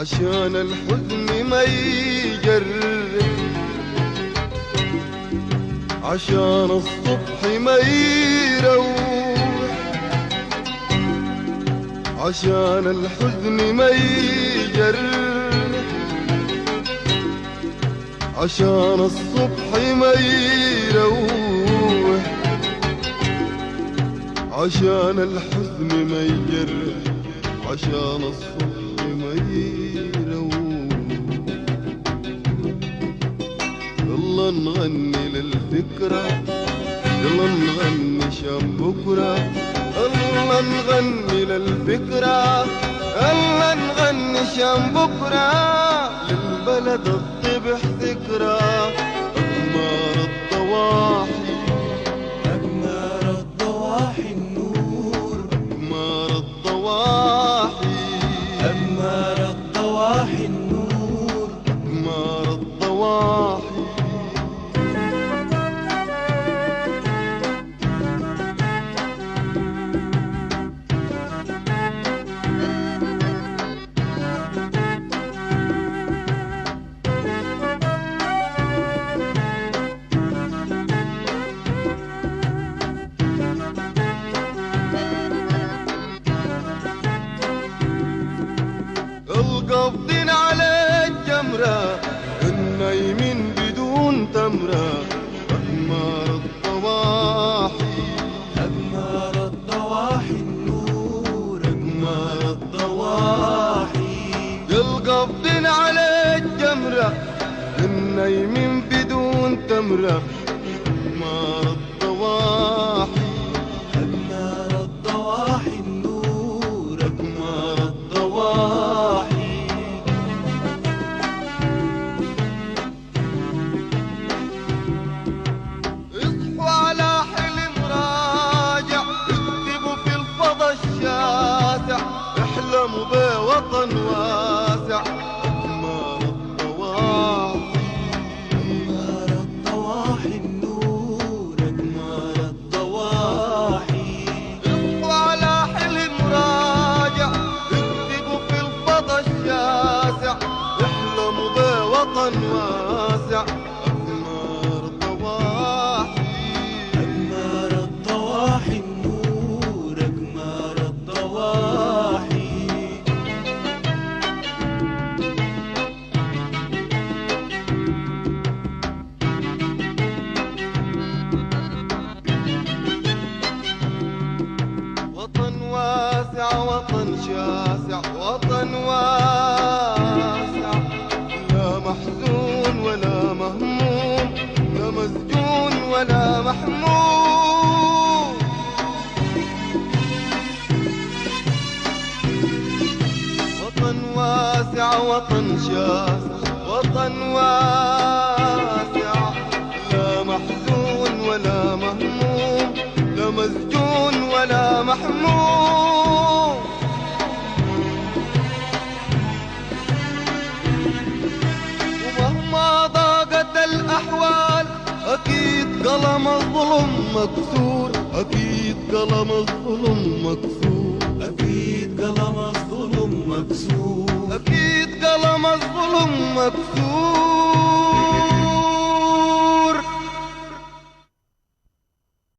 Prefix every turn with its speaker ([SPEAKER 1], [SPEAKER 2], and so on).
[SPEAKER 1] عشان الحزن ما يجرح، عشان الصبح ما يروح، عشان الحزن ما يجرح، عشان الصبح ما يروح، عشان الحزن ما يجرح، عشان الصبح ما يروح. يلا نغني للفكرة، يلا نغني شام بكرة، يلا نغني للفكرة، يلا نغني شام بكرة، للبلد الصبح ذكرى. أقمار الضواحي،
[SPEAKER 2] أقمار الضواحي النور،
[SPEAKER 1] أقمار الضواحي،
[SPEAKER 2] أقمار الضواحي النور،
[SPEAKER 1] أقمار الضواحي. القابضين على الجمرة، النايمين بدون تمرة. أقمار الضواحي،
[SPEAKER 2] أقمار الضواحي النور، أقمار الضواحي.
[SPEAKER 1] القابضين على الجمرة، النايمين بدون تمرة. أقمار الضواحي،
[SPEAKER 2] أقمار الضواحي النور، أقمار الضواحي.
[SPEAKER 1] اصحوا على حلم راجع، اكتبوا في الفضا الشاسع، احلموا بوطن واسع. أقمار الضواحي،
[SPEAKER 2] أقمار الضواحي النور، أقمار الضواحي.
[SPEAKER 1] اصحوا على حلم راجع، اكتبوا في الفضا الشاسع، احلموا بوطن واسع. أقمار الضواحي،
[SPEAKER 2] أقمار الضواحي النور، أقمار الضواحي.
[SPEAKER 1] وطن واسع، وطن شاسع، وطن واسع، لا محزون ولا مهموم، لا مسجون ولا محموم. وطن واسع، وطن شاسع، وطن واسع، لا محزون ولا مهموم، لا مسجون ولا محموم. ومهما ضاقت الأحوال، أكيد قلم الظلم مكسور، أكيد قلم الظلم مكسور،
[SPEAKER 2] أكيد قلم الظلم مكسور،
[SPEAKER 1] أكيد قلم الظلم مكسور.